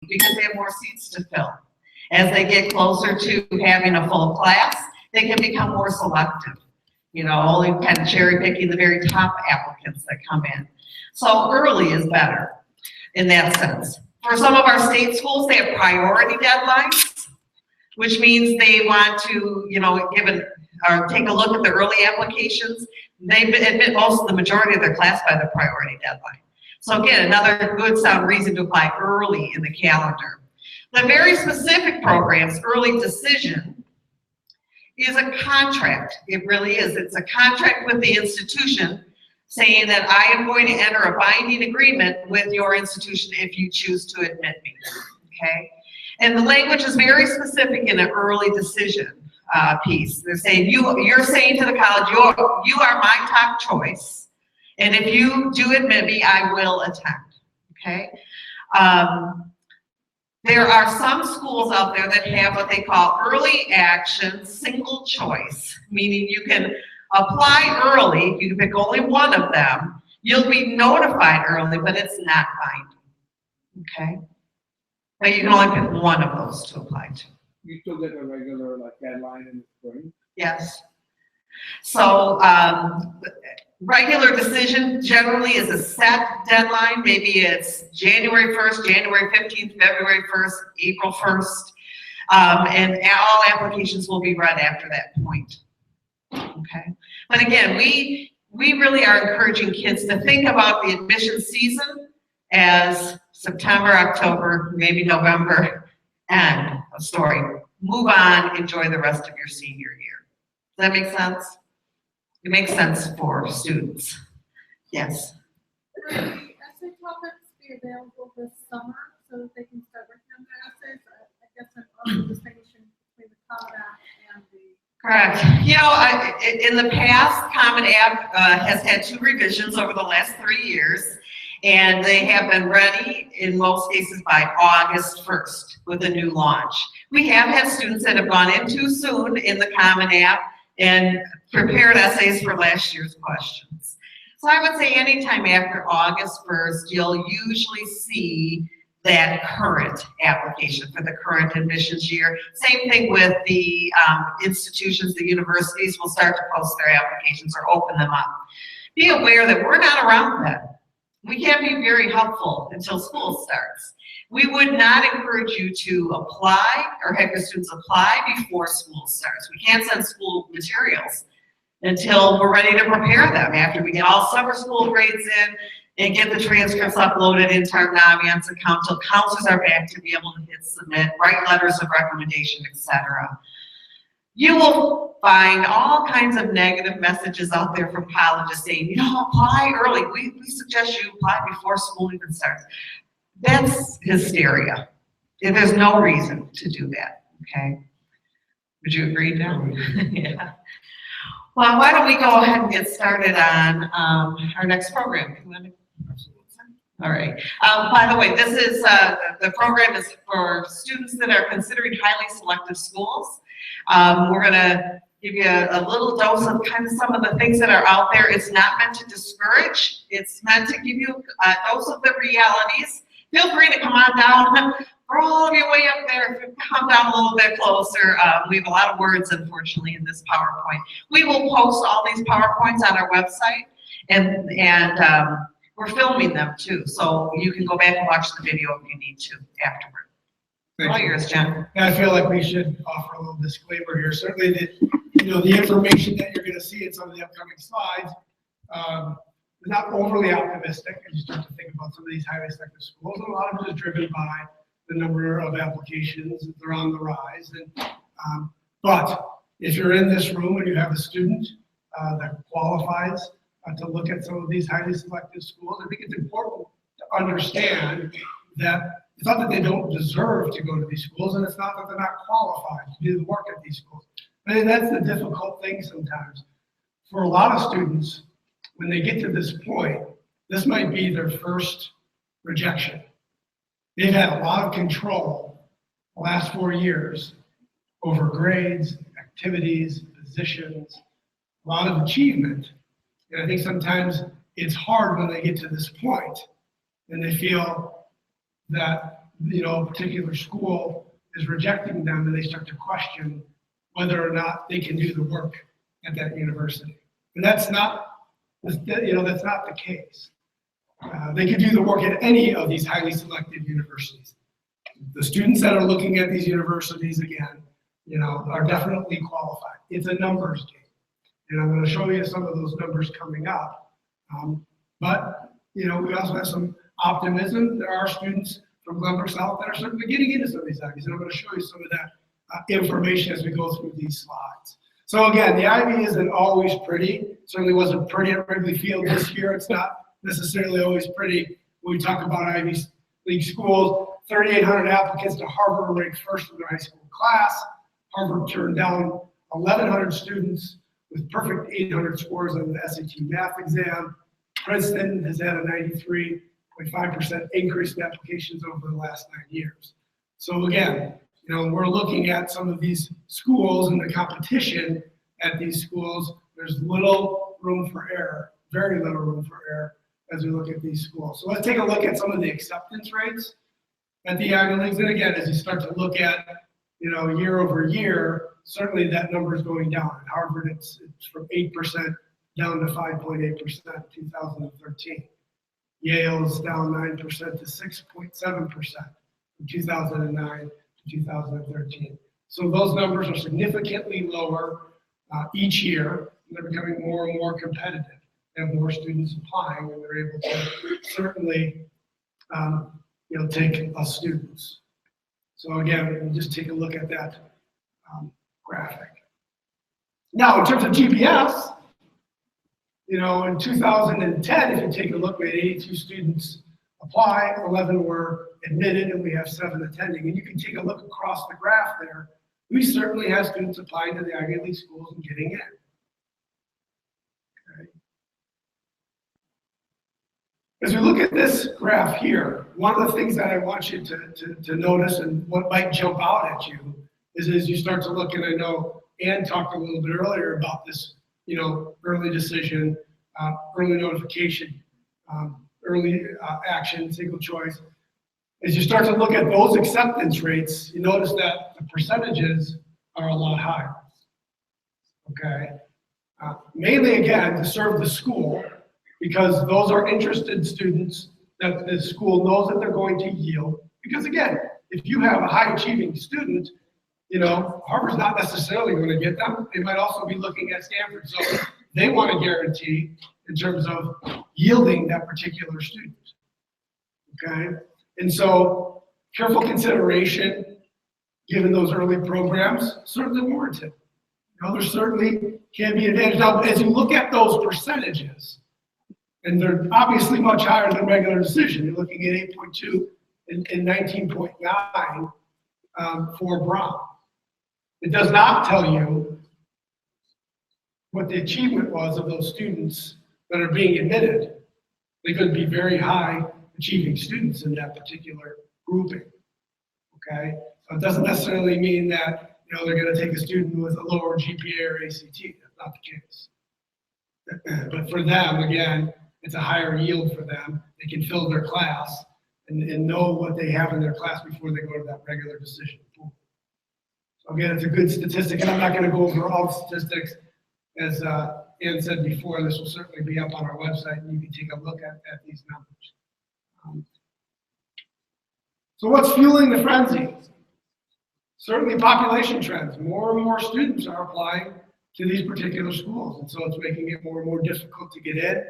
because they have more seats to fill. As they get closer to having a full class, they can become more selective. You know, only kind of cherry picking the very top applicants that come in. So early is better in that sense. For some of our state schools, they have priority deadlines, which means they want to, you know, take a look at the early applications. They admit the majority of their class by the priority deadline. So again, another good sound reason to apply early in the calendar. The very specific programs, early decision, is a contract. It really is. It's a contract with the institution saying that I am going to enter a binding agreement with your institution if you choose to admit me, okay? And the language is very specific in an early decision piece. They're saying, you're saying to the college, you are my top choice, and if you do admit me, I will attend, okay? There are some schools out there that have what they call early action single choice, meaning you can apply early, you can pick only one of them, you'll be notified early, but it's not binding, okay? But you can only pick one of those to apply to. You still get a regular deadline in the spring? Yes. So regular decision generally is a set deadline. Maybe it's January 1st, January 15th, February 1st, April 1st. And all applications will be read after that point. Okay. But again, we really are encouraging kids to think about the admission season as September, October, maybe November, end of story. Move on, enjoy the rest of your senior year. Does that make sense? It makes sense for students. Yes. Will the essay topics be available this summer so that they can start working on their essays? I guess I'm also distinguishing between the Common App and the... Correct. You know, in the past, Common App has had 2 revisions over the last 3 years, and they have been ready in most cases by August 1st with a new launch. We have had students that have gone in too soon in the Common App and prepared essays for last year's questions. So I would say anytime after August 1st, you'll usually see that current application for the current admissions year. Same thing with the institutions, the universities will start to post their applications or open them up. Be aware that we're not around then. We can't be very helpful until school starts. We would not encourage you to apply or have your students apply before school starts. We can't send school materials until we're ready to prepare them, after we get all summer school grades in and get the transcripts uploaded into our Naviance account till counselors are back to be able to hit submit, write letters of recommendation, etc. You will find all kinds of negative messages out there from colleges saying, you know, apply early. We suggest you apply before school even starts. That's hysteria. There's no reason to do that, okay? Would you agree, John? Yeah. Well, why don't we go ahead and get started on our next program? All right. By the way, this is the program is for students that are considering highly selective schools. We're going to give you a little dose of kind of some of the things that are out there. It's not meant to discourage. It's meant to give you a dose of the realities. Feel free to come on down. For all of you way up there, if you come down a little bit closer, we have a lot of words, unfortunately, in this PowerPoint. We will post all these PowerPoints on our website, and we're filming them too, so you can go back and watch the video if you need to afterward. All yours, John. I feel like we should offer a little disclaimer here. Certainly, the information that you're going to see in some of the upcoming slides is not overly optimistic as you start to think about some of these highly selective schools. And a lot of it is driven by the number of applications that are on the rise. But if you're in this room and you have a student that qualifies to look at some of these highly selective schools, I think it's important to understand that it's not that they don't deserve to go to these schools, and it's not that they're not qualified to do the work at these schools. I mean, that's the difficult thing sometimes. For a lot of students, when they get to this point, this might be their first rejection. They've had a lot of control the last 4 years over grades, activities, positions, a lot of achievement. And I think sometimes it's hard when they get to this point and they feel that a particular school is rejecting them, and they start to question whether or not they can do the work at that university. And that's not the case. They can do the work at any of these highly selective universities. The students that are looking at these universities, again, are definitely qualified. It's a numbers game. And I'm going to show you some of those numbers coming up. But we also have some optimism. There are students from Glenbrook South that are certainly getting into some of these Ivies, and I'm going to show you some of that information as we go through these slides. So again, the Ivy isn't always pretty. Certainly wasn't pretty at Wrigley Field this year. It's not necessarily always pretty when we talk about Ivy League schools. 3,800 applicants to Harvard were ranked first in their high school class. Harvard turned down 1,100 students with perfect 800 scores on the SAT math exam. Princeton has had a 93.5% increase in applications over the last 9 years. So again, we're looking at some of these schools and the competition at these schools. There's little room for error, very little room for error as we look at these schools. So let's take a look at some of the acceptance rates at the Ivy Leagues. And again, as you start to look at, year over year, certainly that number is going down. At Harvard, it's from 8% down to 5.8% in 2013. Yale's down 9% to 6.7% from 2009 to 2013. So those numbers are significantly lower each year. They're becoming more and more competitive. They have more students applying, and they're able to certainly take students. So again, we'll just take a look at that graphic. Now, in terms of GPS, in 2010, if you take a look, we had 82 students apply, 11 were admitted, and we have 7 attending. And you can take a look across the graph there. We certainly have students applying to the Ivy League schools and getting in. Okay. As we look at this graph here, one of the things that I want you to notice, and what might jump out at you, is as you start to look, and I know Ann talked a little bit earlier about this, early decision, early notification, early action, single choice. As you start to look at those acceptance rates, you notice that the percentages are a lot higher. Okay, mainly again to serve the school, because those are interested students that the school knows that they're going to yield. Because again, if you have a high achieving student, Harvard's not necessarily going to get them. They might also be looking at Stanford. So they want to guarantee in terms of yielding that particular student. Okay, and so careful consideration given those early programs certainly warranted. There certainly can be advantage. Now, as you look at those percentages, and they're obviously much higher than regular decision. You're looking at 8.2 and 19.9 for Brown. It does not tell you what the achievement was of those students that are being admitted. They could be very high achieving students in that particular grouping. Okay, so it doesn't necessarily mean that they're going to take a student with a lower GPA or ACT. That's not the case. But for them, again, it's a higher yield for them. They can fill their class and know what they have in their class before they go to that regular decision pool. So again, it's a good statistic, and I'm not going to go over all the statistics. As Ann said before, this will certainly be up on our website, and you can take a look at these numbers. So what's fueling the frenzy? Certainly population trends. More and more students are applying to these particular schools, and so it's making it more and more difficult to get in.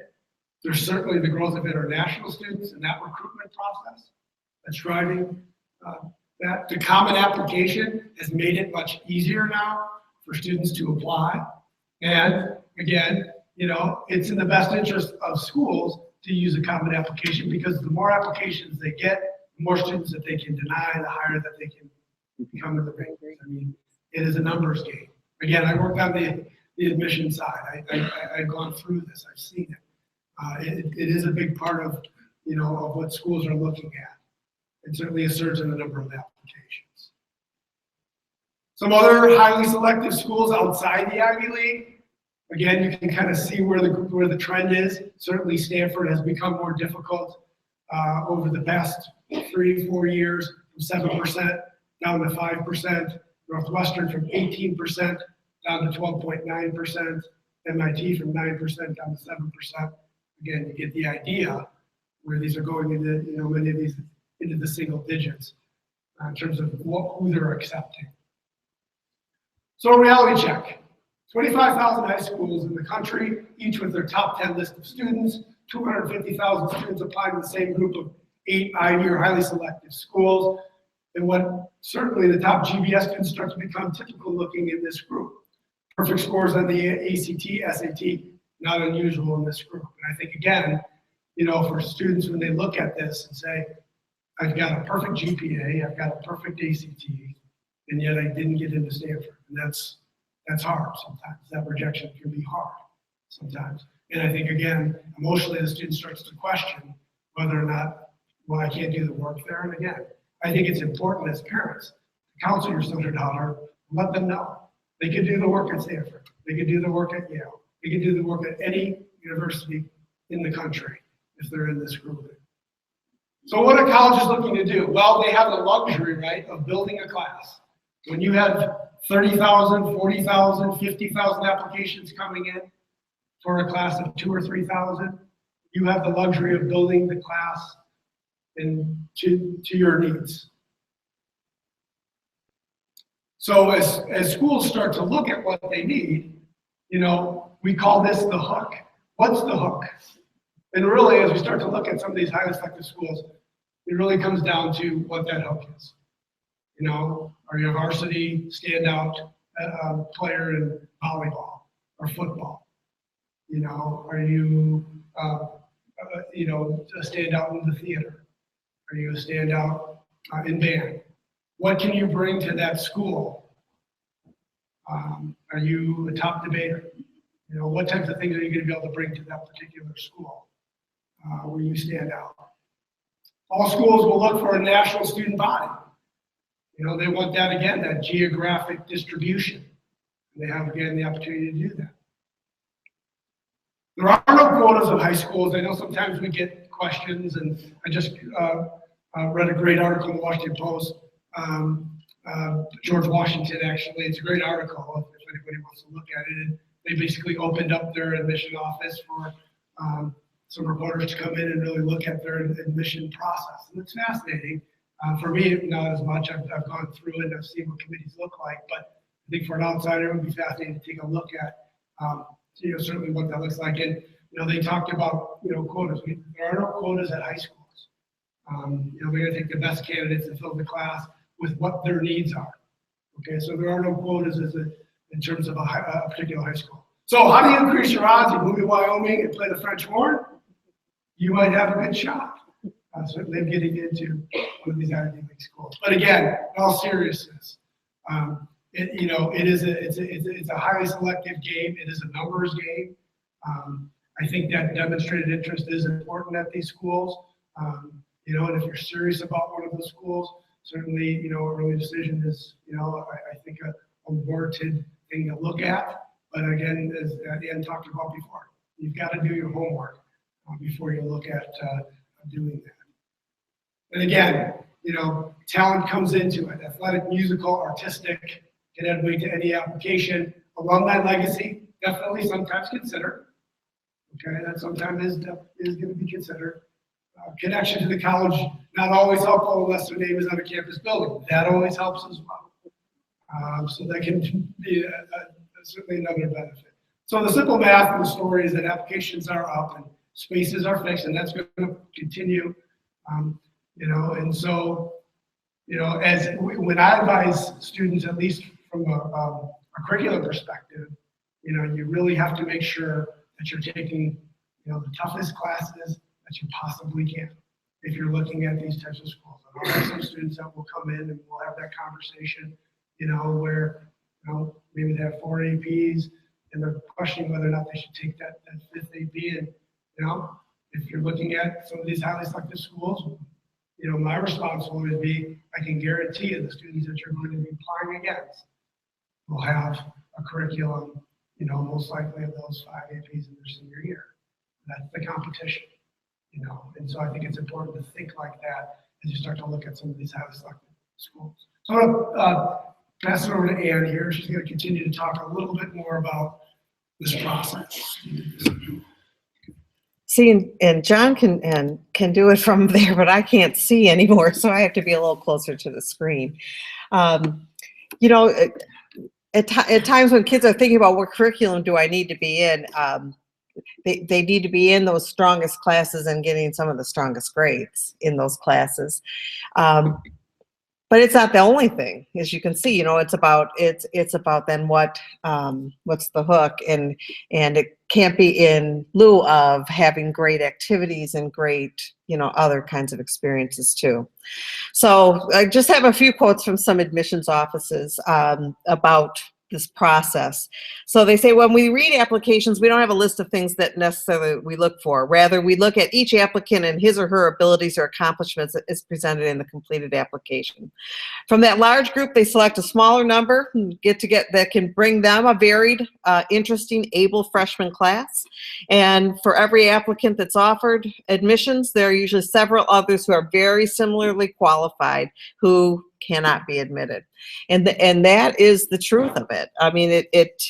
There's certainly the growth of international students in that recruitment process that's driving that. The common application has made it much easier now for students to apply. And again, it's in the best interest of schools to use a common application, because the more applications they get, the more students that they can deny, the higher that they can become in the rankings. I mean, it is a numbers game. Again, I worked on the admission side. I've gone through this. I've seen it. It is a big part of, of what schools are looking at. And certainly a surge in the number of applications. Some other highly selective schools outside the Ivy League. Again, you can kind of see where the trend is. Certainly Stanford has become more difficult over the past 3-4 years from 7% down to 5%, Northwestern from 18% down to 12.9%, MIT from 9% down to 7%. Again, you get the idea where these are going into, many of these into the single digits in terms of who they're accepting. So a reality check. 25,000 high schools in the country, each with their top 10 list of students, 250,000 students applying to the same group of 8 Ivy or highly selective schools. And what certainly the top GBS students start to become typical looking in this group. Perfect scores on the ACT, SAT, not unusual in this group. And I think, again, for students, when they look at this and say, I've got a perfect GPA, I've got a perfect ACT, and yet I didn't get into Stanford. And that's hard sometimes. That rejection can be hard sometimes. And I think, again, emotionally, the student starts to question whether or not, well, I can't do the work there. And again, I think it's important as parents to counsel your son or daughter, let them know. They could do the work at Stanford. They could do the work at Yale. They could do the work at any university in the country if they're in this group. So what are colleges looking to do? Well, they have the luxury, right, of building a class. When you have 30,000, 40,000, 50,000 applications coming in for a class of 2,000 or 3,000, you have the luxury of building the class to your needs. So as schools start to look at what they need, we call this the hook. What's the hook? And really, as we start to look at some of these highly selective schools, it really comes down to what that hook is. Are you a varsity standout player in volleyball or football? Are you, a standout in the theater? Are you a standout in band? What can you bring to that school? Are you a top debater? What types of things are you going to be able to bring to that particular school where you stand out? All schools will look for a national student body. They want that, again, that geographic distribution. They have, again, the opportunity to do that. There are no quotas in high schools. I know sometimes we get questions, and I just read a great article in the Washington Post. George Washington, actually, it's a great article if anybody wants to look at it. And they basically opened up their admission office for some reporters to come in and really look at their admission process. And it's fascinating. For me, not as much. I've gone through it and I've seen what committees look like, but I think for an outsider, it would be fascinating to take a look at, certainly what that looks like. And, they talked about, quotas. There are no quotas at high schools. They're going to take the best candidates and fill the class with what their needs are. Okay, so there are no quotas in terms of a particular high school. So how do you increase your odds of moving to Wyoming and play the French horn? You might have a good shot. Certainly getting into one of these Ivy League schools. But again, in all seriousness, it's a highly selective game. It is a numbers game. I think that demonstrated interest is important at these schools. And if you're serious about one of those schools, certainly, early decision is, I think a warranted thing to look at. But again, as Ann talked about before, you've got to do your homework before you look at doing that. And again, talent comes into it. Athletic, musical, artistic, can add weight to any application. Alumni legacy, definitely sometimes considered. Okay, that sometimes is going to be considered. Connection to the college, not always helpful unless their name is on a campus building. That always helps as well. So that can be certainly another benefit. So the simple math of the story is that applications are up and spaces are fixed, and that's going to continue. And so, when I advise students, at least from a curricular perspective, you really have to make sure that you're taking, the toughest classes that you possibly can if you're looking at these types of schools. And I'll have some students that will come in and we'll have that conversation, where, maybe they have 4 APs and they're questioning whether or not they should take that 5th AP. And, if you're looking at some of these highly selective schools, my response will always be, I can guarantee you the students that you're going to be applying against will have a curriculum, most likely of those 5 APs in their senior year. That's the competition, And so I think it's important to think like that as you start to look at some of these highly selected schools. So I'm gonna pass it over to Ann here. She's gonna continue to talk a little bit more about this process. See, and John can do it from there, but I can't see anymore, so I have to be a little closer to the screen. You know, at times when kids are thinking about what curriculum do I need to be in, they need to be in those strongest classes and getting some of the strongest grades in those classes. But it's not the only thing, as you can see. You know, it's about then what's the hook, and it can't be in lieu of having great activities and great, you know, other kinds of experiences too. So I just have a few quotes from some admissions offices about this process. So they say, when we read applications, we don't have a list of things that necessarily we look for. Rather, we look at each applicant and his or her abilities or accomplishments that is presented in the completed application. From that large group, they select a smaller number that can bring them a varied, interesting, able freshman class. And for every applicant that's offered admissions, there are usually several others who are very similarly qualified who cannot be admitted. And that is the truth of it. I mean,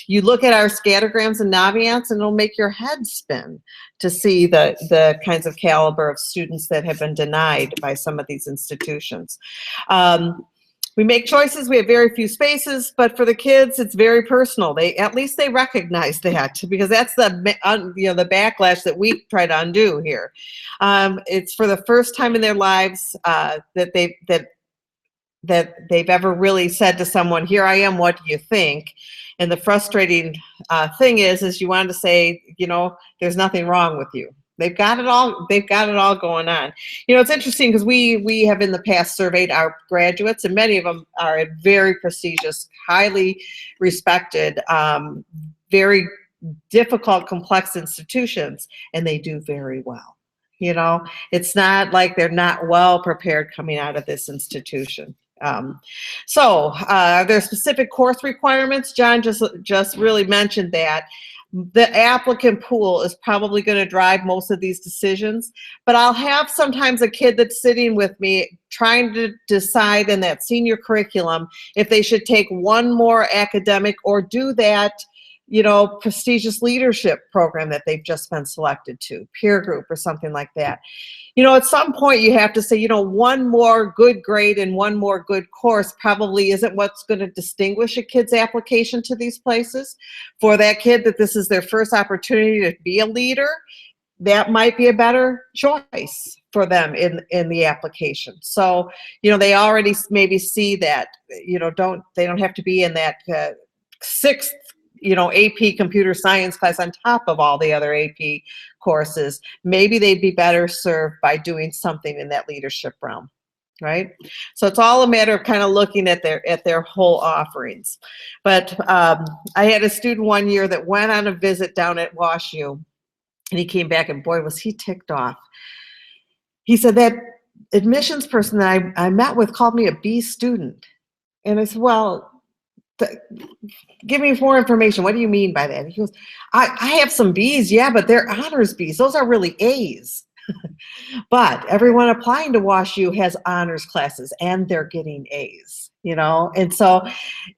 you look at our scattergrams and Naviance, and it'll make your head spin to see the kinds of caliber of students that have been denied by some of these institutions. We make choices, we have very few spaces, but for the kids, it's very personal. At least they recognize that, because that's the backlash that we try to undo here. It's for the first time in their lives that they've ever really said to someone, "Here I am, what do you think?" And the frustrating thing is you want to say, you know, there's nothing wrong with you. They've got it all going on. You know, it's interesting because we have in the past surveyed our graduates, and many of them are at very prestigious, highly respected, very difficult, complex institutions, and they do very well. You know, it's not like they're not well prepared coming out of this institution. So are there specific course requirements? John just really mentioned that. The applicant pool is probably going to drive most of these decisions, but I'll have sometimes a kid that's sitting with me trying to decide in that senior curriculum if they should take one more academic or do that, you know, prestigious leadership program that they've just been selected to, peer group or something like that. You know, at some point you have to say, you know, one more good grade and one more good course probably isn't what's going to distinguish a kid's application to these places. For that kid that this is their first opportunity to be a leader, that might be a better choice for them in the application. So, you know, they already maybe see that, you know, they don't have to be in that sixth, you know, AP computer science class on top of all the other AP courses. Maybe they'd be better served by doing something in that leadership realm, right? So it's all a matter of kind of looking at their whole offerings. But I had a student one year that went on a visit down at WashU, and he came back, and boy, was he ticked off. He said, that admissions person that I met with called me a B student. And I said, well, give me more information. What do you mean by that? He goes, I have some B's, yeah, but they're honors B's. Those are really A's. But everyone applying to WashU has honors classes, and they're getting A's, you know? And so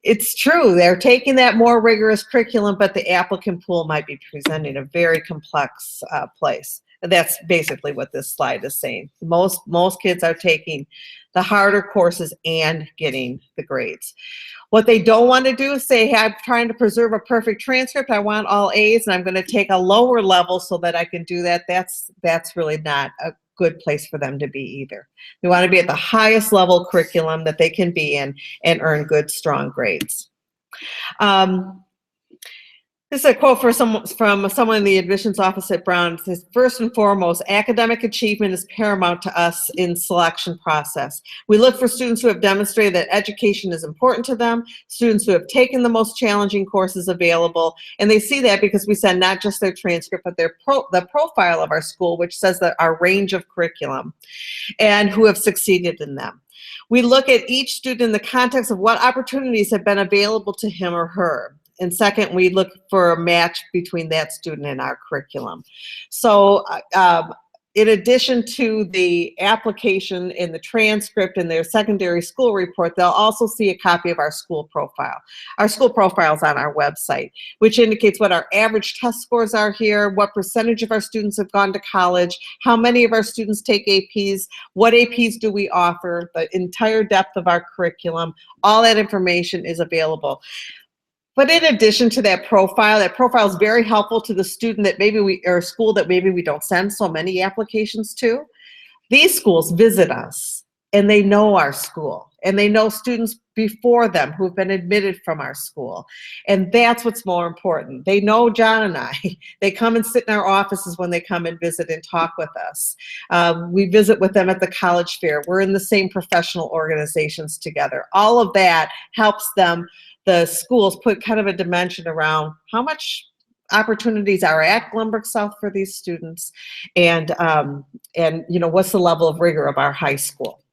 it's true. They're taking that more rigorous curriculum, but the applicant pool might be presenting a very complex place. And that's basically what this slide is saying. Most kids are taking the harder courses and getting the grades. What they don't want to do is say, hey, I'm trying to preserve a perfect transcript. I want all A's, and I'm going to take a lower level so that I can do that. That's really not a good place for them to be either. They want to be at the highest level curriculum that they can be in and earn good, strong grades. This is a quote from someone in the admissions office at Brown. It says, first and foremost, academic achievement is paramount to us in selection process. We look for students who have demonstrated that education is important to them, students who have taken the most challenging courses available, and they see that because we send not just their transcript, but the profile of our school, which says that our range of curriculum, and who have succeeded in them. We look at each student in the context of what opportunities have been available to him or her. And second, we look for a match between that student and our curriculum. So in addition to the application and the transcript and their secondary school report, they'll also see a copy of our school profile. Our school profile is on our website, which indicates what our average test scores are here, what percentage of our students have gone to college, how many of our students take APs, what APs do we offer, the entire depth of our curriculum. All that information is available. But in addition to that profile is very helpful to the student that maybe or school that maybe we don't send so many applications to. These schools visit us and they know our school and they know students before them who've been admitted from our school. And that's what's more important. They know John and I. They come and sit in our offices when they come and visit and talk with us. We visit with them at the college fair. We're in the same professional organizations together. All of that helps them, the schools, put kind of a dimension around how much opportunities are at Glenbrook South for these students, and you know, what's the level of rigor of our high school.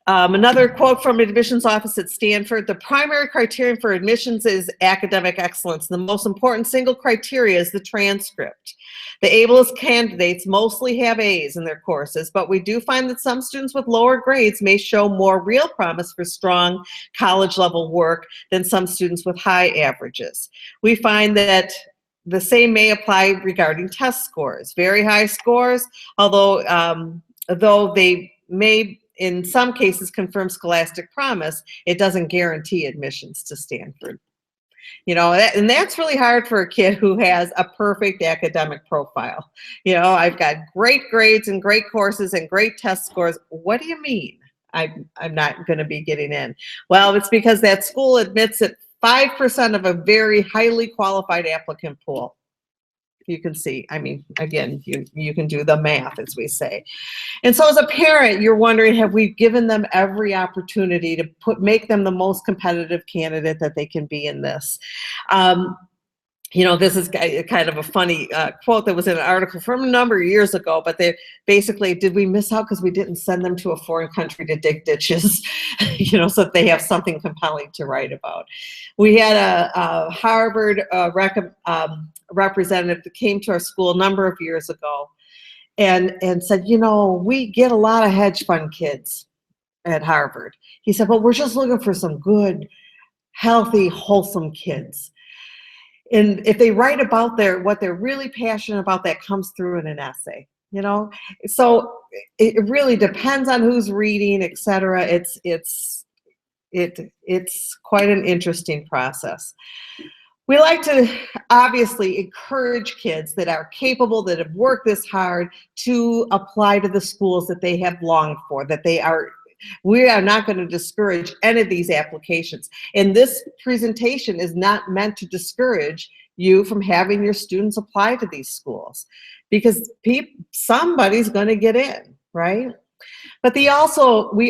Another quote from admissions office at Stanford: the primary criterion for admissions is academic excellence. The most important single criteria is the transcript. The ablest candidates mostly have A's in their courses, but we do find that some students with lower grades may show more real promise for strong college level work than some students with high averages. We find that the same may apply regarding test scores. Very high scores, although though they may in some cases confirm scholastic promise, it doesn't guarantee admissions to Stanford. You know, and that's really hard for a kid who has a perfect academic profile. You know, I've got great grades and great courses and great test scores. What do you mean I'm not going to be getting in? Well, it's because that school admits at 5% of a very highly qualified applicant pool. You can see, I mean, again, you can do the math, as we say. And so as a parent, you're wondering, have we given them every opportunity to make them the most competitive candidate that they can be in this? You know, this is kind of a funny quote that was in an article from a number of years ago, but they basically, did we miss out because we didn't send them to a foreign country to dig ditches, you know, so that they have something compelling to write about. We had a Harvard representative that came to our school a number of years ago and said, you know, we get a lot of hedge fund kids at Harvard. He said, but we're just looking for some good, healthy, wholesome kids. And if they write about what they're really passionate about, that comes through in an essay, you know? So it really depends on who's reading, et cetera. It's quite an interesting process. We like to obviously encourage kids that are capable, that have worked this hard, to apply to the schools that they have longed for, we are not going to discourage any of these applications. And this presentation is not meant to discourage you from having your students apply to these schools, because somebody's going to get in, right? But we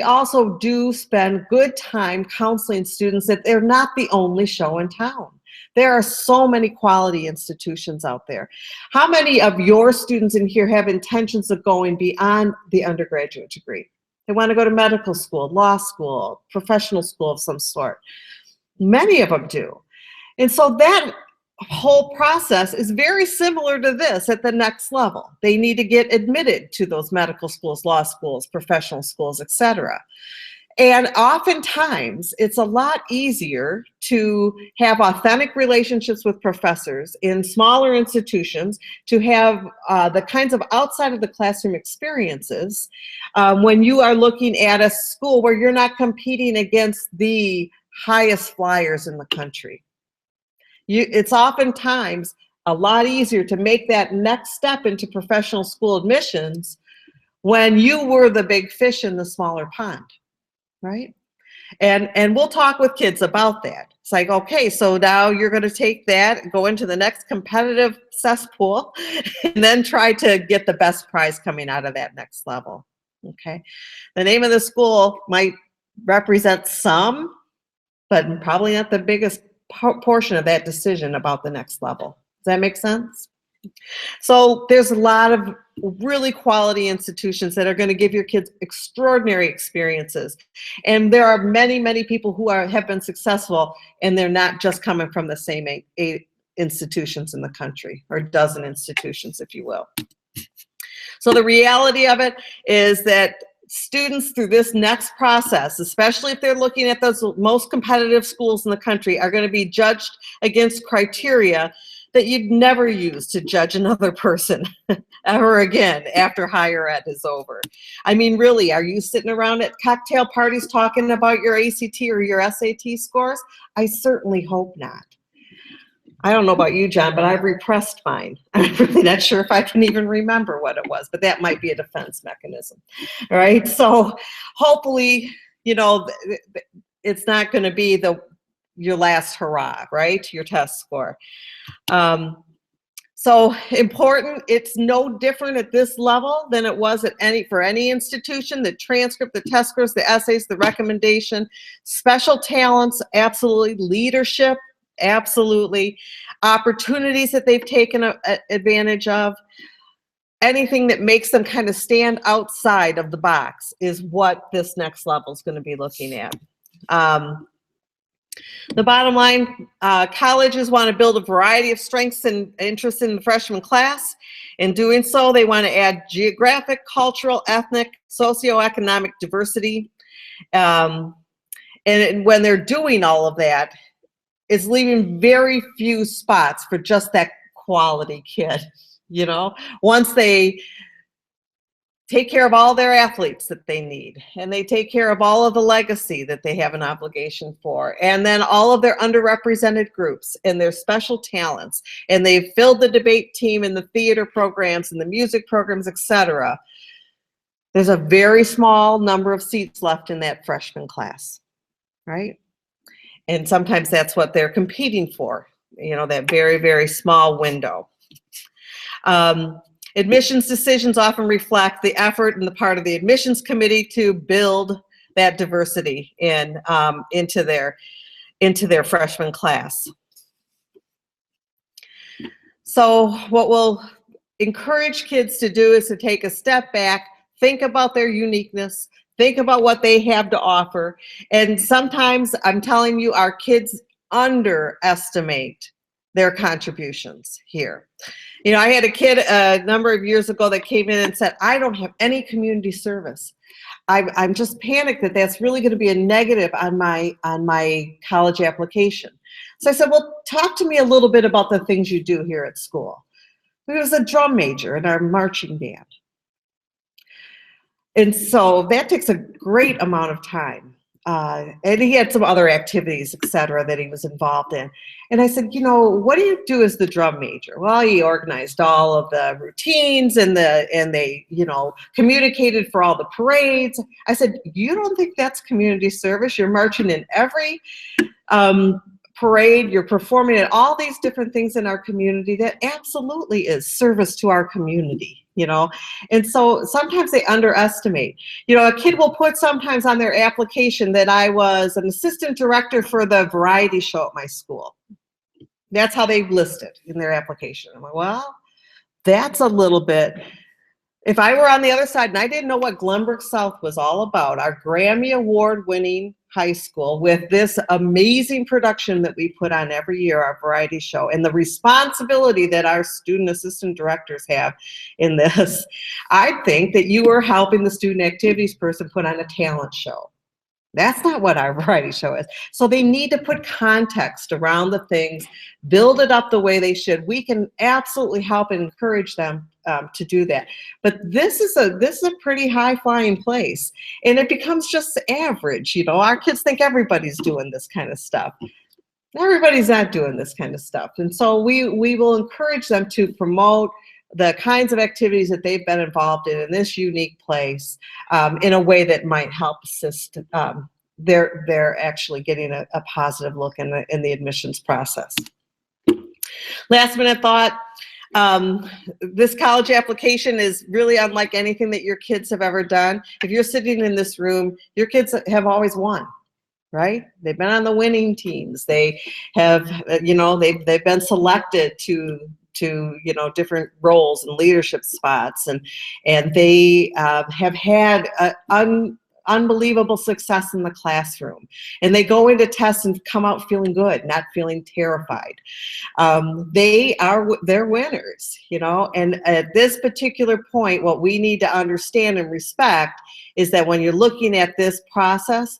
also do spend good time counseling students that they're not the only show in town. There are so many quality institutions out there. How many of your students in here have intentions of going beyond the undergraduate degree? They want to go to medical school, law school, professional school of some sort. Many of them do. And so that whole process is very similar to this at the next level. They need to get admitted to those medical schools, law schools, professional schools, etc. And oftentimes, it's a lot easier to have authentic relationships with professors in smaller institutions, to have the kinds of outside of the classroom experiences when you are looking at a school where you're not competing against the highest flyers in the country. It's oftentimes a lot easier to make that next step into professional school admissions when you were the big fish in the smaller pond. Right? And we'll talk with kids about that. It's like, okay, so now you're going to take that, go into the next competitive cesspool, and then try to get the best prize coming out of that next level. Okay? The name of the school might represent some, but probably not the biggest portion of that decision about the next level. Does that make sense? So there's a lot of really quality institutions that are going to give your kids extraordinary experiences. And there are many, many people who have been successful, and they're not just coming from the same 8 institutions in the country, or a dozen institutions, if you will. So the reality of it is that students through this next process, especially if they're looking at those most competitive schools in the country, are going to be judged against criteria that you'd never use to judge another person ever again after higher ed is over. I mean, really, are you sitting around at cocktail parties talking about your ACT or your SAT scores? I certainly hope not. I don't know about you, John, but I've repressed mine. I'm really not sure if I can even remember what it was, but that might be a defense mechanism. All right, so hopefully, you know, it's not going to be your last hurrah, right? Your test score. So important, it's no different at this level than it was at for any institution. The transcript, the test scores, the essays, the recommendation, special talents, absolutely, leadership, absolutely, opportunities that they've taken advantage of, anything that makes them kind of stand outside of the box is what this next level is going to be looking at. The bottom line, colleges want to build a variety of strengths and interests in the freshman class. In doing so, they want to add geographic, cultural, ethnic, socioeconomic diversity. And when they're doing all of that, it's leaving very few spots for just that quality kid, you know? Once they take care of all their athletes that they need, and they take care of all of the legacy that they have an obligation for, and then all of their underrepresented groups and their special talents, and they've filled the debate team and the theater programs and the music programs, etc. There's a very small number of seats left in that freshman class, right? And sometimes that's what they're competing for, you know, that very, very small window. Admissions decisions often reflect the effort on the part of the admissions committee to build that diversity into their freshman class. So what we'll encourage kids to do is to take a step back, think about their uniqueness, think about what they have to offer. And sometimes, I'm telling you, our kids underestimate their contributions here. You know, I had a kid a number of years ago that came in and said, I don't have any community service. I'm just panicked that that's really going to be a negative on my college application. So I said, well, talk to me a little bit about the things you do here at school. He was a drum major in our marching band. And so that takes a great amount of time. And he had some other activities, et cetera, that he was involved in. And I said, you know, what do you do as the drum major? Well, he organized all of the routines and they, you know, communicated for all the parades. I said, you don't think that's community service? You're marching in every parade, you're performing at all these different things in our community. That absolutely is service to our community, you know. And so sometimes they underestimate. You know, a kid will put sometimes on their application that I was an assistant director for the variety show at my school. That's how they list it in their application. I'm like, well, that's a little bit. If I were on the other side and I didn't know what Glenbrook South was all about, our Grammy Award winning high school with this amazing production that we put on every year, our variety show, and the responsibility that our student assistant directors have in this, I think that you were helping the student activities person put on a talent show. That's not what our variety show is. So they need to put context around the things, build it up the way they should. We can absolutely help and encourage them to do that. But this is a pretty high flying place, and it becomes just average. You know, our kids think everybody's doing this kind of stuff. Everybody's not doing this kind of stuff. And so we will encourage them to promote the kinds of activities that they've been involved in this unique place in a way that might help assist they're actually getting a positive look in the admissions process. Last minute thought, this college application is really unlike anything that your kids have ever done. If you're sitting in this room, your kids have always won. Right? They've been on the winning teams. They have, you know, they've been selected to you know, different roles and leadership spots, and they have had unbelievable success in the classroom. And they go into tests and come out feeling good, not feeling terrified. They're winners, you know, and at this particular point, what we need to understand and respect is that when you're looking at this process,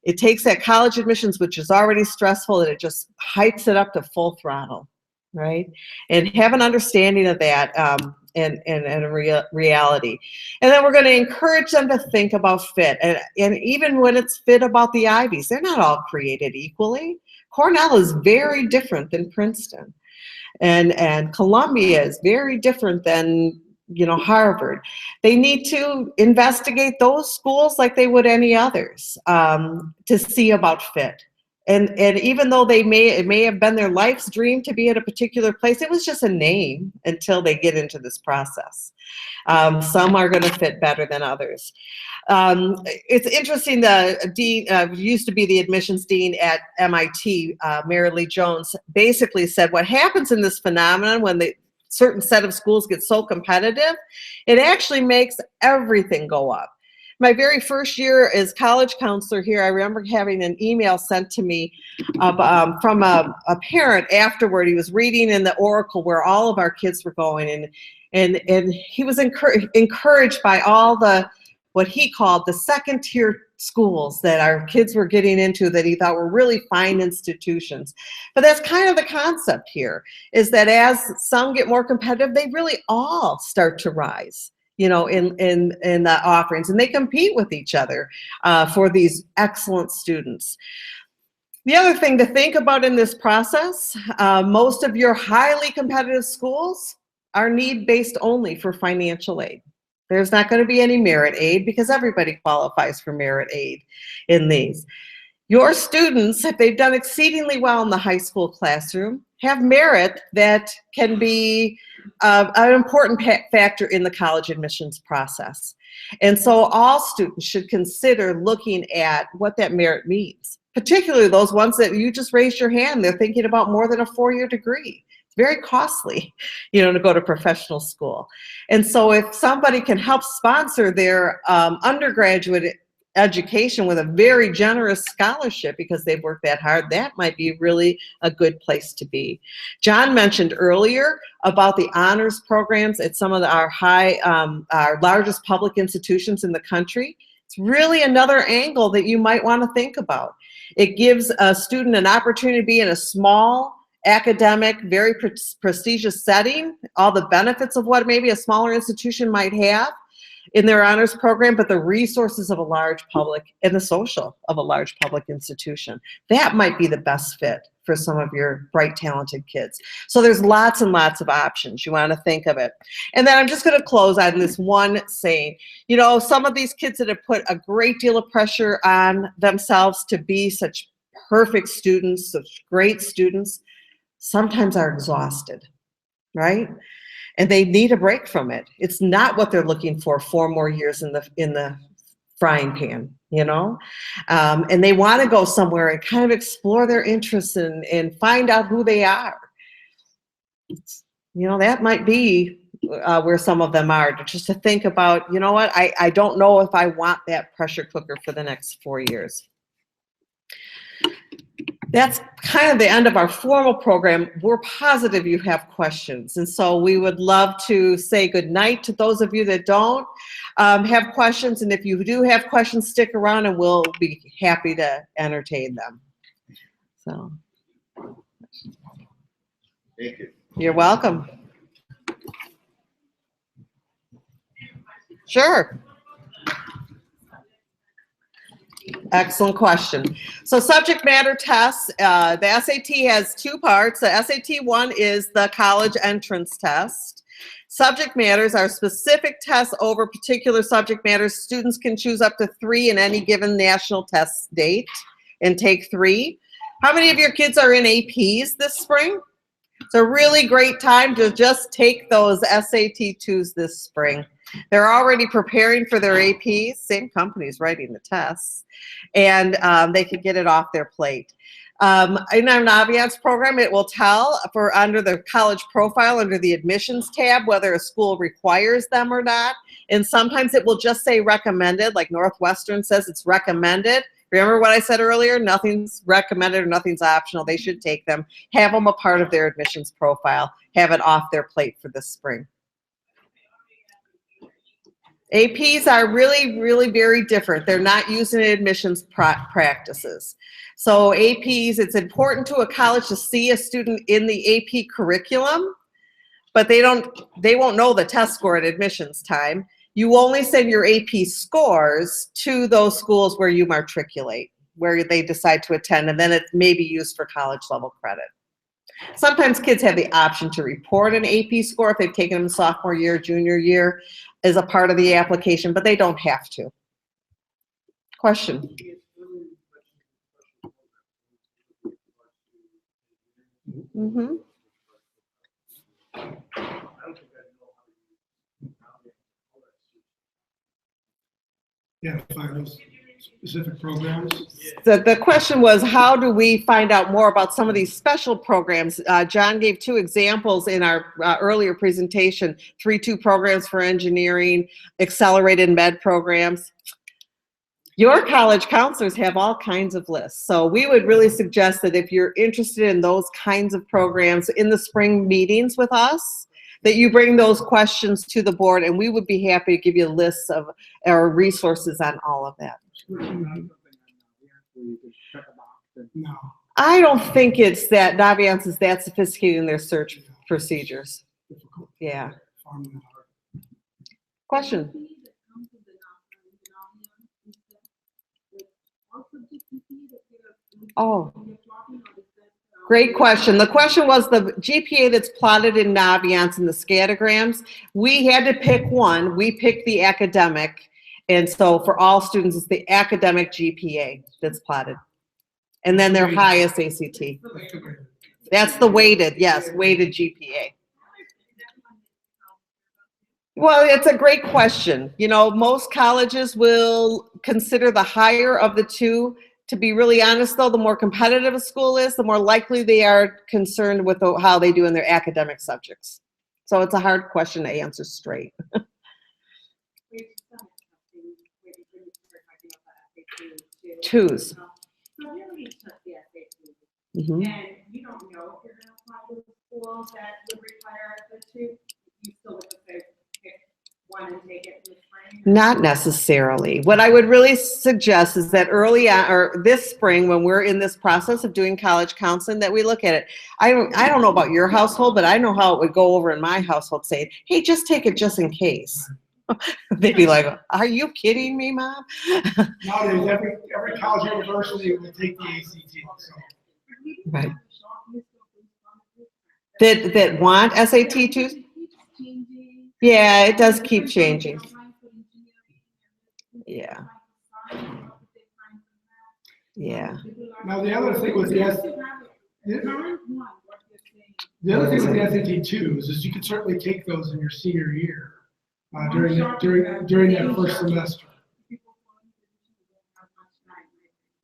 it takes that college admissions, which is already stressful, and it just hypes it up to full throttle, right? And have an understanding of that and a reality. And then we're going to encourage them to think about fit. And even when it's fit about the Ivies, they're not all created equally. Cornell is very different than Princeton. And Columbia is very different than, you know, Harvard. They need to investigate those schools like they would any others to see about fit. And even though it may have been their life's dream to be at a particular place, it was just a name until they get into this process. Some are going to fit better than others. It's interesting, the dean, used to be the admissions dean at MIT, Mary Lee Jones, basically said what happens in this phenomenon when the certain set of schools get so competitive, it actually makes everything go up. My very first year as college counselor here, I remember having an email sent to me from a parent afterward. He was reading in the Oracle where all of our kids were going, and he was encouraged by all the, what he called the second tier schools that our kids were getting into that he thought were really fine institutions. But that's kind of the concept here, is that as some get more competitive, they really all start to rise, you know, in the offerings, and they compete with each other for these excellent students. The other thing to think about in this process, most of your highly competitive schools are need-based only for financial aid. There's not going to be any merit aid because everybody qualifies for merit aid in these. Your students, if they've done exceedingly well in the high school classroom, have merit that can be an important factor in the college admissions process. And so all students should consider looking at what that merit means, particularly those ones that you just raised your hand. They're thinking about more than a 4-year degree. Very costly, you know, to go to professional school. And so if somebody can help sponsor their undergraduate education with a very generous scholarship because they've worked that hard, that might be really a good place to be. John mentioned earlier about the honors programs at some of our largest public institutions in the country. It's really another angle that you might want to think about. It gives a student an opportunity to be in a small, academic, very prestigious setting, all the benefits of what maybe a smaller institution might have in their honors program, but the resources of a large public and the social of a large public institution. That might be the best fit for some of your bright, talented kids. So there's lots and lots of options. You want to think of it. And then I'm just going to close on this one saying, you know, some of these kids that have put a great deal of pressure on themselves to be such perfect students, such great students, sometimes are exhausted, right? And they need a break from it. It's not what they're looking for 4 more years in the frying pan, you know? And they want to go somewhere and kind of explore their interests and find out who they are. You know, that might be where some of them are, just to think about, you know what, I don't know if I want that pressure cooker for the next 4 years. That's kind of the end of our formal program. We're positive you have questions, and so we would love to say good night to those of you that don't have questions, and if you do have questions, stick around and we'll be happy to entertain them. So, Thank you. You're welcome. Sure. Excellent question. So subject matter tests, the SAT has 2 parts. The SAT 1 is the college entrance test. Subject matters are specific tests over particular subject matters. Students can choose up to 3 in any given national test date and take 3. How many of your kids are in APs this spring? It's a really great time to just take those SAT 2s this spring. They're already preparing for their APs, same company's writing the tests, and they can get it off their plate. In our Naviance program, it will tell for under the college profile, under the admissions tab, whether a school requires them or not. And sometimes it will just say recommended, like Northwestern says it's recommended. Remember what I said earlier? Nothing's recommended or nothing's optional. They should take them, have them a part of their admissions profile, have it off their plate for this spring. APs are really, really very different. They're not using admissions practices. So APs, it's important to a college to see a student in the AP curriculum, but they won't know the test score at admissions time. You only send your AP scores to those schools where you matriculate, where they decide to attend, and then it may be used for college level credit. Sometimes kids have the option to report an AP score if they've taken them sophomore year, junior year as a part of the application, but they don't have to. Question? Mm-hmm. Yeah, find those specific programs. The question was, how do we find out more about some of these special programs? John gave 2 examples in our earlier presentation, 3-2 programs for engineering, accelerated med programs. Your college counselors have all kinds of lists. So we would really suggest that if you're interested in those kinds of programs in the spring meetings with us, that you bring those questions to the board, and we would be happy to give you lists of our resources on all of that. No. I don't think it's that Naviance is that sophisticated in their search procedures. Difficult. Yeah. Farming hard. Question? Oh, great question. The question was the GPA that's plotted in Naviance and the scattergrams. We had to pick one. We picked the academic. And so for all students, it's the academic GPA that's plotted. And then their highest ACT. That's the weighted, yes, weighted GPA. Well, it's a great question. You know, most colleges will consider the higher of the two. To be really honest, though, the more competitive a school is, the more likely they are concerned with how they do in their academic subjects. So it's a hard question to answer straight. Twos. Mm-hmm. And you don't know if you're going to apply to a school that would require the 2, you still would say pick one and take it in the spring? Not necessarily. What I would really suggest is that early on, or this spring, when we're in this process of doing college counseling, that we look at it. I don't know about your household, but I know how it would go over in my household, saying, hey, just take it just in case. They'd be like, are you kidding me, Mom? Nowadays, every college university will take the ACT. So. Right. That want SAT twos? Yeah, it does keep changing. Yeah. Yeah. Now the other thing with the SAT twos is you can certainly take those in your senior year during that first semester.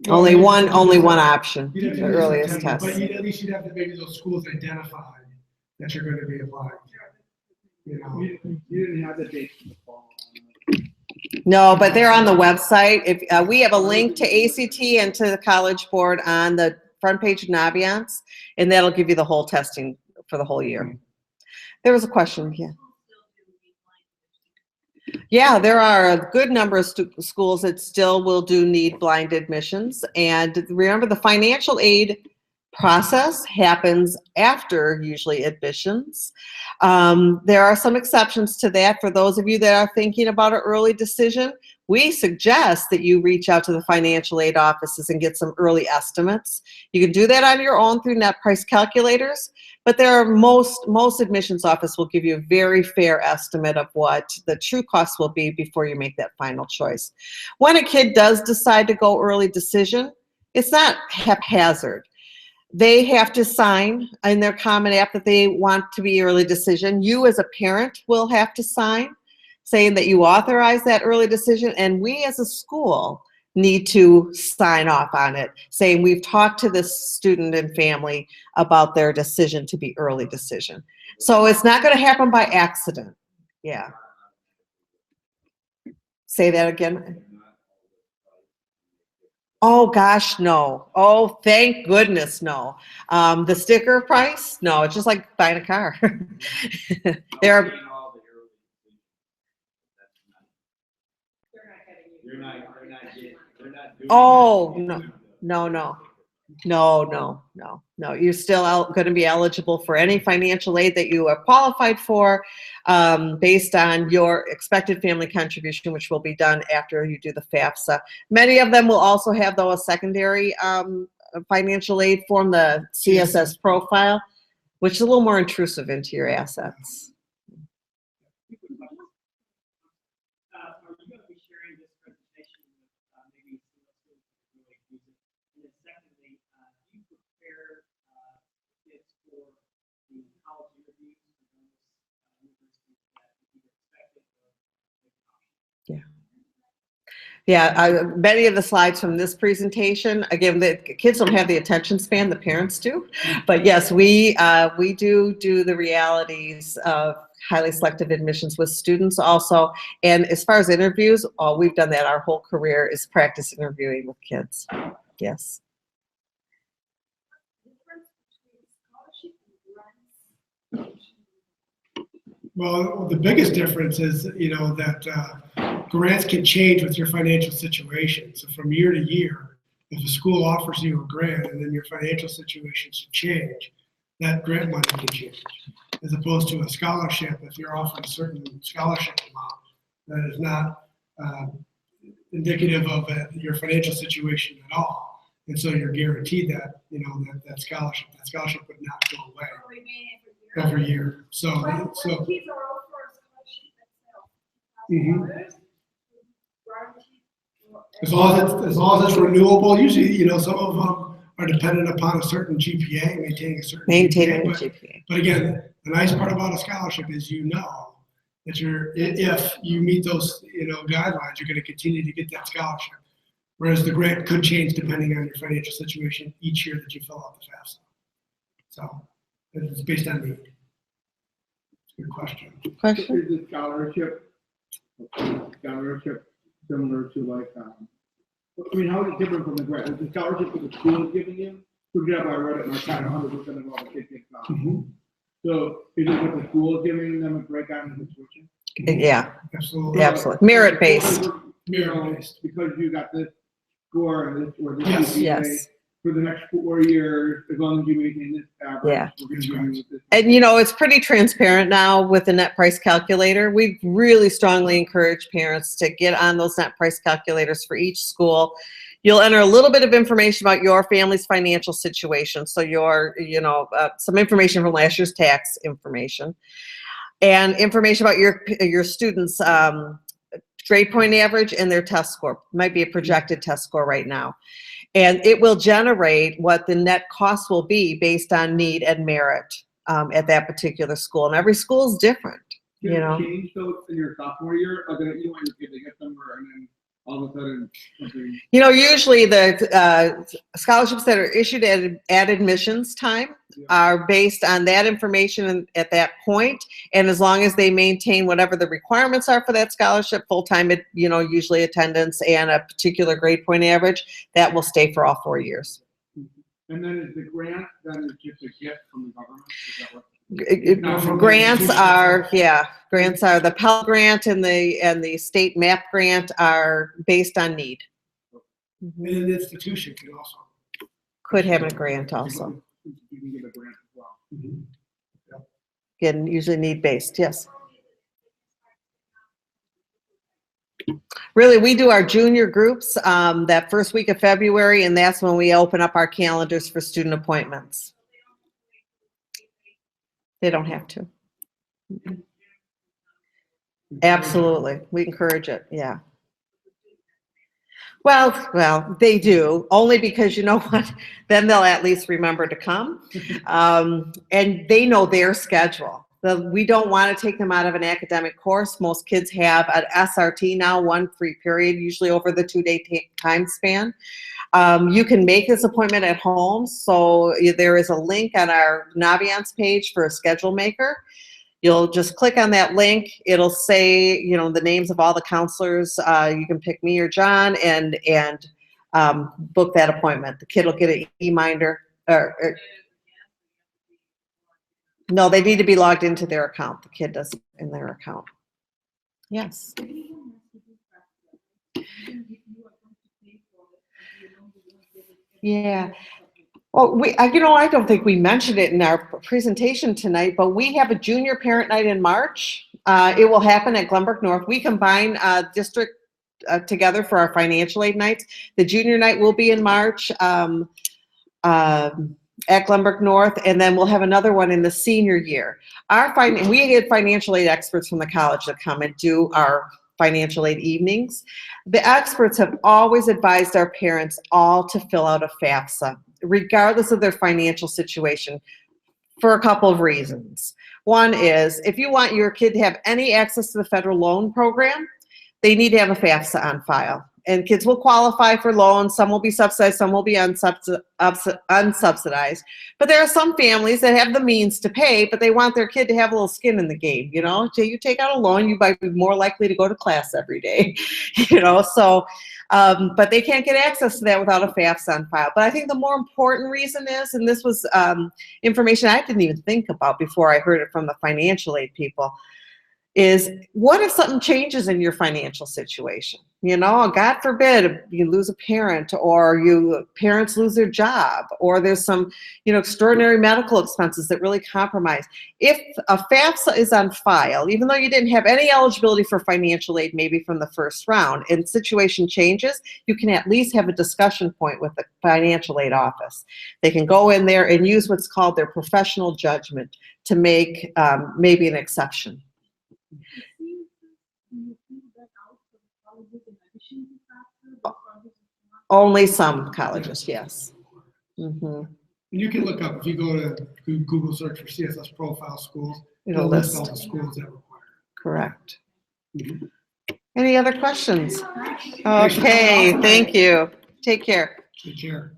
Only one option, You'd have the to do earliest September, test. but at least you'd have maybe those schools identified that you're going to be applying. You know, You didn't have the date in the fall. No, but they're on the website. If we have a link to ACT and to the College Board on the front page of Naviance, and that'll give you the whole testing for the whole year. There was a question, yeah. Yeah, there are a good number of schools that still will need blind admissions. And remember, the financial aid process happens after usually admissions. There are some exceptions to that. For those of you that are thinking about an early decision, we suggest that you reach out to the financial aid offices and get some early estimates. You can do that on your own through net price calculators, but there are most admissions office will give you a very fair estimate of what the true cost will be before you make that final choice. When a kid does decide to go early decision, it's not haphazard. They have to sign in their Common App that they want to be early decision. You as a parent will have to sign. saying that you authorize that early decision, and we as a school need to sign off on it, saying we've talked to this student and family about their decision to be early decision. So it's not going to happen by accident. Yeah. Say that again. Oh, gosh, no. Oh, thank goodness, no. The sticker price? No, it's just like buying a car. There are, They're not getting you. oh, no. You're still going to be eligible for any financial aid that you are qualified for, based on your expected family contribution, which will be done after you do the FAFSA. Many of them will also have, though, a secondary financial aid form, the CSS profile, which is a little more intrusive into your assets. Are you going to be sharing this presentation with maybe some of the students who really use it? And then secondly, do you prepare kids for the college interviews for those universities that you expected or Many of the slides from this presentation, again, the kids don't have the attention span, the parents do. But yes, we do the realities of highly selective admissions with students also. And as far as interviews, we've done that our whole career, is practice interviewing with kids. Yes. Well, the biggest difference is, that grants can change with your financial situation. So from year to year, if a school offers you a grant and then your financial situation should change, that grant money can change. As opposed to a scholarship, if you're offered a certain scholarship amount, that is not indicative of your financial situation at all. And so you're guaranteed that, that scholarship would not go away every year. So. Mhm. As long as it's renewable, usually, some of them are dependent upon a certain GPA, maintaining a certain Maintaining the GPA. GPA. But again, the nice part about a scholarship is that if you meet those, guidelines, you're going to continue to get that scholarship. Whereas the grant could change depending on your financial situation each year that you fill out the FAFSA. So it's based on need. Good question. Question? Is the scholarship similar to how is it different from the grant? Is the scholarship that the school is giving you? For example, I read it and I kind of 100% of all the kids get scholarship. Mhm. So is it what the school is giving them a breakdown of the tuition? Yeah, Absolutely. absolutely. Merit-based. Merit-based. Because you got this score and this or this Yes. GPA, Yes. for the next 4 years, as long as you maintain this average, Yeah. we're going to give you this. And it's pretty transparent now with the net price calculator. We really strongly encourage parents to get on those net price calculators for each school. You'll enter a little bit of information about your family's financial situation. So some information from last year's tax information, and information about your students' grade point average and their test score. Might be a projected test score right now. And it will generate what the net cost will be based on need and merit at that particular school. And every school is different, Can it change those in your sophomore year? Or that you want your kid to get somewhere and then all of a sudden something? Usually the scholarships that are issued at admissions time are based on that information at that point. And as long as they maintain whatever the requirements are for that scholarship, full-time, usually attendance and a particular grade point average, that will stay for all 4 years. And then is the grant then is just a gift from the government? Is that what? Grants are the Pell Grant and the state MAP grant are based on need. And an institution can also. Could have a grant also. You can get a grant as well. Mhm. Again, usually need-based, yes. Really, we do our junior groups that first week of February, and that's when we open up our calendars for student appointments. They don't have to. Absolutely. We encourage it. Yeah. Well, they do, only because you know what? Then they'll at least remember to come. And they know their schedule. We don't want to take them out of an academic course. Most kids have an SRT now, one free period, usually over the 2-day time span. You can make this appointment at home. So there is a link on our Naviance page for a schedule maker. You'll just click on that link. It'll say, you know, the names of all the counselors. You can pick me or John and book that appointment. The kid will get an e-minder. No, they need to be logged into their account. The kid does in their account. Yes. Yeah. Well, I don't think we mentioned it in our presentation tonight, but we have a junior parent night in March. It will happen at Glenbrook North. We combine district together for our financial aid nights. The junior night will be in March at Glenbrook North, and then we'll have another one in the senior year. We get financial aid experts from the college that come and do our financial aid evenings. The experts have always advised our parents all to fill out a FAFSA, regardless of their financial situation, for a couple of reasons. One is, if you want your kid to have any access to the federal loan program, they need to have a FAFSA on file. And kids will qualify for loans. Some will be subsidized, some will be unsubsidized. But there are some families that have the means to pay, but they want their kid to have a little skin in the game, you know? So you take out a loan, you might be more likely to go to class every day, you know? So, but they can't get access to that without a FAFSA on file. But I think the more important reason is, and this was information I didn't even think about before I heard it from the financial aid people, is what if something changes in your financial situation? You know, God forbid you lose a parent, or parents lose their job, or there's some, you know, extraordinary medical expenses that really compromise. If a FAFSA is on file, even though you didn't have any eligibility for financial aid maybe from the first round, and situation changes, you can at least have a discussion point with the financial aid office. They can go in there and use what's called their professional judgment to make maybe an exception. Only some colleges, yes. Mm-hmm. You can look up, if you go to Google search for CSS profile schools, It'll list list. all the schools that require. Correct. Mm-hmm. Any other questions? Thanks for Okay, coming out thank tonight. you. Take care. Take care.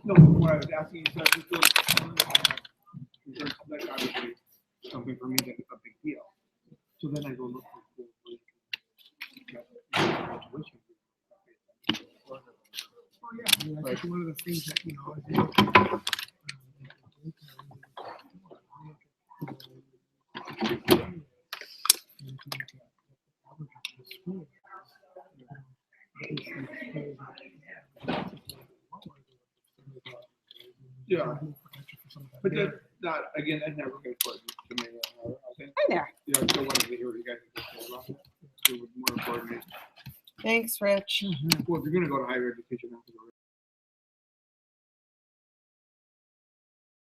No, what I was asking is that there's like obviously something for me that is a big deal. So then I go look for schools where tuition. Oh, yeah, that's one of the things that, you know, Yeah. But that, again, that never gets important to me. I think, Hi there. yeah, I still wanted to hear what you guys had to say about it. It was more important. Thanks, Rich. Well, if you're gonna go to higher education,